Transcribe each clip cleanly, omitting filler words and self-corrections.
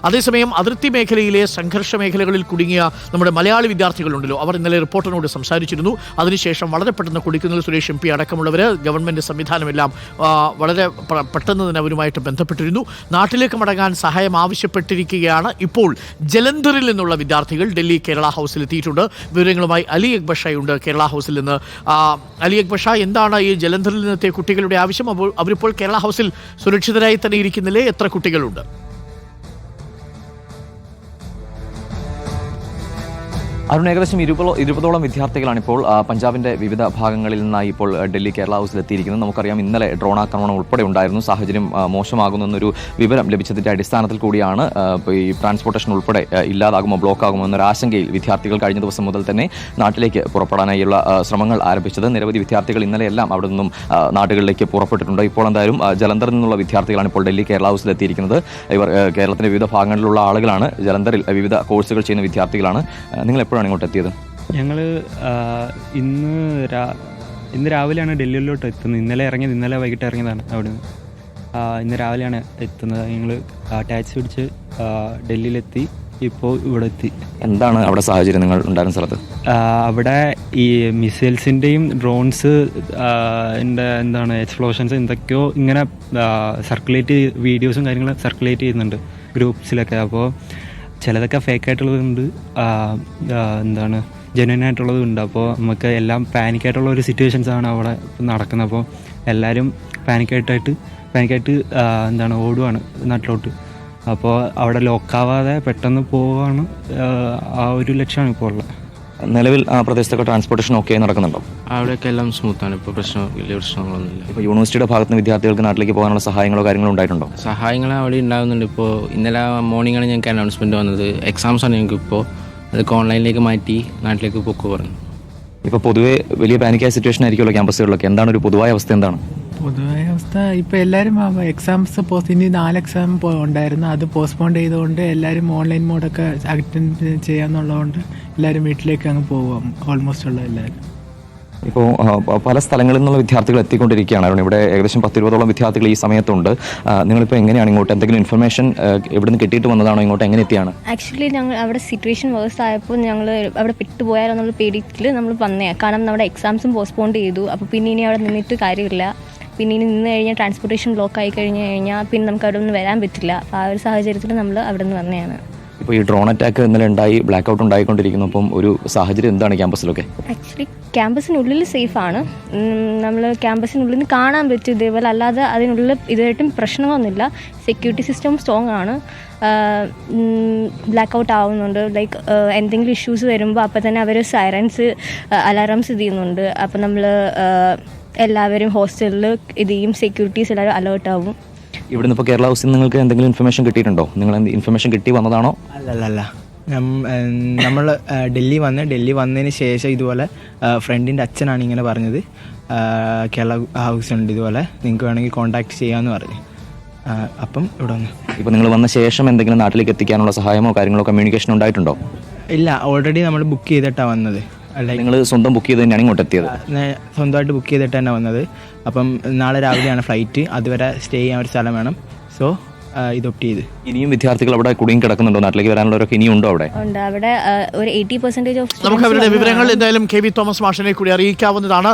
അതേസമയം അതിർത്തി മേഖലയിലെ സംഘർഷ മേഖലകളിൽ കുടുങ്ങിയ നമ്മുടെ മലയാളി വിദ്യാർത്ഥികളുണ്ടല്ലോ, അവർ ഇന്നലെ റിപ്പോർട്ടറിനോട് സംസാരിച്ചിരുന്നു. അതിനുശേഷം വളരെ പെട്ടെന്ന് കൊടിക്കുന്നിൽ സുരേഷ് MP അടക്കമുള്ളവർ ഗവൺമെൻറ് സംവിധാനമെല്ലാം വളരെ പെട്ടെന്ന് തന്നെ അവരുമായിട്ട് ബന്ധപ്പെട്ടിരുന്നു. നാട്ടിലേക്ക് മടങ്ങാൻ സഹായം ആവശ്യപ്പെട്ടിരിക്കുകയാണ്. ഇപ്പോൾ ജലന്ധറിൽ നിന്നുള്ള വിദ്യാർത്ഥികൾ ഡൽഹി കേരള ഹൗസിൽ എത്തിയിട്ടുണ്ട്. വിവരങ്ങളുമായി അലി അക്ബർ ഷായുണ്ട് കേരള ഹൗസിൽ നിന്ന്. അലി അക്ബർ ഷാ, എന്താണ് ഈ ജലന്ധറിൽ നിന്നെത്തിയ കുട്ടികളുടെ ആവശ്യം? അവരിപ്പോൾ കേരള ഹൗസിൽ സുരക്ഷിതരായി തന്നെ ഇരിക്കുന്നില്ലേ? എത്ര കുട്ടികളുണ്ട്? അരുൺ, ഏകദേശം 20ഓളം വിദ്യാർത്ഥികളാണ് ഇപ്പോൾ പഞ്ചാബിൻ്റെ വിവിധ ഭാഗങ്ങളിൽ നിന്നായി ഇപ്പോൾ ഡൽഹി കേരള ഹൗസിൽ എത്തിയിരിക്കുന്നത്. നമുക്കറിയാം, ഇന്നലെ ഡ്രോൺ ആക്രമണം ഉൾപ്പെടെ ഉണ്ടായിരുന്നു. സാഹചര്യം മോശമാകുന്നൊരു വിവരം ലഭിച്ചതിൻ്റെ അടിസ്ഥാനത്തിൽ കൂടിയാണ് ഈ ട്രാൻസ്പോർട്ടേഷൻ ഉൾപ്പെടെ ഇല്ലാതാകുമോ, ബ്ലോക്ക് ആകുമോ എന്നൊരു ആശങ്കയിൽ വിദ്യാർത്ഥികൾ കഴിഞ്ഞ ദിവസം മുതൽ തന്നെ നാട്ടിലേക്ക് പുറപ്പെടാനായുള്ള ശ്രമങ്ങൾ ആരംഭിച്ചത്. നിരവധി വിദ്യാർത്ഥികൾ ഇന്നലെയെല്ലാം അവിടെ നിന്നും നാടുകളിലേക്ക് പുറപ്പെട്ടിട്ടുണ്ട്. ഇപ്പോൾ എന്തായാലും ജലന്ധറിൽ നിന്നുള്ള വിദ്യാർത്ഥികളാണ് ഇപ്പോൾ ഡൽഹി കേരള ഹൗസിൽ എത്തിയിരിക്കുന്നത്. ഇവർ കേരളത്തിൻ്റെ വിവിധ ഭാഗങ്ങളിലുള്ള ആളുകളാണ്. ജലന്ധറിൽ വിവിധ കോഴ്സുകൾ ചെയ്യുന്ന വിദ്യാർത്ഥികളാണ്. നിങ്ങൾ എപ്പോഴാണ് ഇങ്ങോട്ട് എത്തിയത്? ഞങ്ങൾ ഇന്ന് രാവിലെയാണ് ഡൽഹിയിലോട്ട് എത്തുന്നത്. ഇന്നലെ വൈകിട്ട് ഇറങ്ങിയതാണ് അവിടുന്ന്. ഇന്ന് രാവിലെയാണ് എത്തുന്നത്. ഞങ്ങൾ ടാക്സി പിടിച്ച് ഡൽഹിയിലെത്തി. ഇപ്പോൾ ഇവിടെ എത്തി. എന്താണ് അവിടെ സാഹചര്യം നിങ്ങൾ ഉണ്ടായിരുന്ന സ്ഥലത്ത്? അവിടെ ഈ മിസൈൽസിൻ്റെയും ഡ്രോൺസ് എക്സ്പ്ലോഷൻസ് എന്തൊക്കെയോ ഇങ്ങനെ വീഡിയോസും കാര്യങ്ങളും സർക്കുലേറ്റ് ചെയ്യുന്നുണ്ട് ഗ്രൂപ്പ്സിലൊക്കെ. അപ്പോൾ ചിലതൊക്കെ ഫേക്കായിട്ടുള്ളതുണ്ട്, ജെന്യുവൻ ആയിട്ടുള്ളതുണ്ട്. അപ്പോൾ നമുക്ക് എല്ലാം പാനിക്കായിട്ടുള്ള ഒരു സിറ്റുവേഷൻസാണ് അവിടെ നടക്കുന്നത്. അപ്പോൾ എല്ലാവരും പാനിക്കായിട്ട് ഓടുവാണ് നാട്ടിലോട്ട്. അപ്പോൾ അവിടെ ലോക്കാവാതെ പെട്ടെന്ന് പോവാണ് ആ ഒരു ലക്ഷ്യമാണ് ഇപ്പോൾ ഉള്ളത്. നിലവിൽ ആ പ്രദേശത്തൊക്കെ ട്രാൻസ്പോർട്ടേഷൻ ഒക്കെ നടക്കുന്നുണ്ടോ? അവിടെയൊക്കെ എല്ലാം സ്മൂത്താണ്. ഇപ്പോൾ വലിയ പ്രശ്നങ്ങളൊന്നുമില്ല. ഇപ്പോൾ യൂണിവേഴ്സിറ്റിയുടെ ഭാഗത്ത് നിന്ന് വിദ്യാർത്ഥികൾക്ക് നാട്ടിലേക്ക് പോകാനുള്ള സഹായങ്ങളോ കാര്യങ്ങളോ ഉണ്ടായിട്ടുണ്ടോ? സഹായങ്ങൾ അവിടെ ഉണ്ടാകുന്നുണ്ട്. ഇപ്പോൾ ഇന്നലെ മോർണിംഗാണ് ഞങ്ങൾക്ക് അനൗൺസ്മെൻറ്റ് വന്നത്. എക്സാംസാണ് ഞങ്ങൾക്ക്. ഇപ്പോൾ അതൊക്കെ ഓൺലൈനിലേക്ക് മാറ്റി നാട്ടിലേക്ക് പൊക്കു പറഞ്ഞു. ഇപ്പോൾ പൊതുവേ വലിയ പാനിക്കായ സിറ്റുവേഷൻ ആയിരിക്കുമല്ലോ ക്യാമ്പസുകളിലൊക്കെ. എന്താണ് ഒരു പൊതുവായ അവസ്ഥ? എന്താണ് പൊതുവായ അവസ്ഥ? ഇപ്പോൾ എല്ലാവരും എക്സാംസ് ഇനി 4 എക്സാം ഉണ്ടായിരുന്നു, അത് പോസ്റ്റ്പോൺ ചെയ്തുകൊണ്ട് എല്ലാവരും ഓൺലൈൻ മോഡൊക്കെ അറ്റൻഡ് ചെയ്യാന്നുള്ളതുകൊണ്ട് എല്ലാവരും വീട്ടിലേക്ക് അങ്ങ് പോവാം. ഓൾമോസ്റ്റ് ഉള്ള എല്ലാവരും ഇപ്പോൾ പല സ്ഥലങ്ങളിൽ നിന്നുള്ള വിദ്യാർത്ഥികൾ എത്തിക്കൊണ്ടിരിക്കുകയാണ്. ഇവിടെ ഏകദേശം 10-20ഓളം വിദ്യാർത്ഥികൾ ഈ സമയത്തുണ്ട്. നിങ്ങളിപ്പോൾ എങ്ങനെയാണ് ഇങ്ങോട്ട് എന്തെങ്കിലും ഇൻഫർമേഷൻ ഇവിടെ നിന്ന് കിട്ടിയിട്ട് വന്നതാണോ? ഇങ്ങോട്ട് എങ്ങനെ എത്തിയാണ്? ആക്ച്വലി ഞങ്ങൾ അവിടെ സിറ്റുവേഷൻ വേഴ്സ് ആയപ്പോൾ ഞങ്ങൾ അവിടെ പെട്ടുപോയാലോ എന്നുള്ള പേടിയിൽ നമ്മൾ വന്നതാണ്. കാരണം നമ്മുടെ എക്സാംസും പോസ്റ്റ്പോൺ ചെയ്തു. അപ്പോൾ പിന്നെ ഇനി അവിടെ നിന്നിട്ട് കാര്യമില്ല. പിന്നെ ഇനി നിന്ന് കഴിഞ്ഞാൽ ട്രാൻസ്പോർട്ടേഷൻ ബ്ലോക്ക് ആയി കഴിഞ്ഞാൽ പിന്നെ നമുക്ക് അവിടെ നിന്ന് വരാൻ പറ്റില്ല. അപ്പോൾ ആ ഒരു സാഹചര്യത്തിൽ നമ്മൾ അവിടെ നിന്ന് വന്നതാണ്. ഇപ്പോൾ ഈ ഡ്രോൺ അറ്റാക്ക് ഇന്നലെ ഉണ്ടായി, ബ്ലാക്ക് ഔട്ട് ഉണ്ടായിക്കൊണ്ടിരിക്കുന്നു. അപ്പം ഒരു സാഹചര്യം എന്താണ് ക്യാമ്പസിലൊക്കെ? ആക്ച്വലി ക്യാമ്പസിനുള്ളിൽ സേഫാണ്. നമ്മൾ ക്യാമ്പസിനുള്ളിൽ നിന്ന് കാണാൻ പറ്റും ഇതേപോലെ. അല്ലാതെ അതിനുള്ളിൽ ഇതുമായിട്ടും പ്രശ്നമൊന്നുമില്ല. സെക്യൂരിറ്റി സിസ്റ്റം സ്ട്രോങ് ആണ്. ബ്ലാക്ക് ഔട്ട് ആവുന്നുണ്ട്. ലൈക്ക് എന്തെങ്കിലും ഇഷ്യൂസ് വരുമ്പോൾ അപ്പം തന്നെ അവർ സൈറൻസ് അലാറംസ് ഇത് ചെയ്യുന്നുണ്ട്. അപ്പം നമ്മൾ എല്ലാവരും ഹോസ്റ്റലിൽ ഇത് ചെയ്യും. സെക്യൂരിറ്റീസ് എല്ലാവരും അലേർട്ട് ആവും. ഇവിടുന്ന് ഇപ്പോൾ കേരള ഹൗസിൽ നിങ്ങൾക്ക് എന്തെങ്കിലും ഇൻഫർമേഷൻ കിട്ടിയിട്ടുണ്ടോ? നിങ്ങൾ ഇൻഫർമേഷൻ കിട്ടി വന്നതാണോ? അല്ലല്ല, നമ്മൾ ഡൽഹി വന്നതിന് ശേഷം ഇതുപോലെ ഫ്രണ്ടിൻ്റെ അച്ഛനാണ് ഇങ്ങനെ പറഞ്ഞത്, കേരള ഹൗസ് ഉണ്ട് ഇതുപോലെ, നിങ്ങൾക്ക് വേണമെങ്കിൽ കോൺടാക്ട് ചെയ്യാമെന്ന് പറഞ്ഞു. അപ്പം ഇവിടെ വന്നു. ഇപ്പോൾ നിങ്ങൾ വന്ന ശേഷം എന്തെങ്കിലും നാട്ടിലേക്ക് എത്തിക്കാനുള്ള സഹായമോ കാര്യങ്ങളോ കമ്മ്യൂണിക്കേഷൻ ഉണ്ടായിട്ടുണ്ടോ? ഇല്ല, ഓൾറെഡി നമ്മൾ ബുക്ക് ചെയ്തിട്ടാണ് വന്നത്. നിങ്ങൾ സ്വന്തം ബുക്ക് ചെയ്ത് തന്നെയാണ് ഇങ്ങോട്ട് എത്തിയത്? സ്വന്തമായിട്ട് ബുക്ക് ചെയ്തിട്ട് തന്നെ വന്നത്. അപ്പം നാളെ രാവിലെയാണ് ഫ്ലൈറ്റ്. അതുവരെ സ്റ്റേ ചെയ്യാൻ ഒരു സ്ഥലം വേണം. സോ ഇത് ഒപ്റ്റ് ചെയ്ത്. ഇനിയും വിദ്യാർത്ഥികൾ അവിടെ കുടുങ്ങി കിടക്കുന്നുണ്ടോ? നാട്ടിലേക്ക് വരാനുള്ളവരൊക്കെ ഇനിയും ഉണ്ടോ അവിടെ? അവിടെ ഒരു 80% നമുക്ക് അവരുടെ വിവരങ്ങൾ എന്തായാലും KV തോമസ് മാഷിനെ കൂടി അറിയിക്കാവുന്നതാണ്.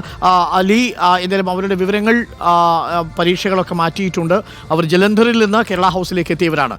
അലി, എന്തായാലും അവരുടെ വിവരങ്ങൾ, പരീക്ഷകളൊക്കെ മാറ്റിയിട്ടുണ്ട്. അവർ ജലന്ധറിൽ നിന്ന് കേരള ഹൗസിലേക്ക് എത്തിയവരാണ്.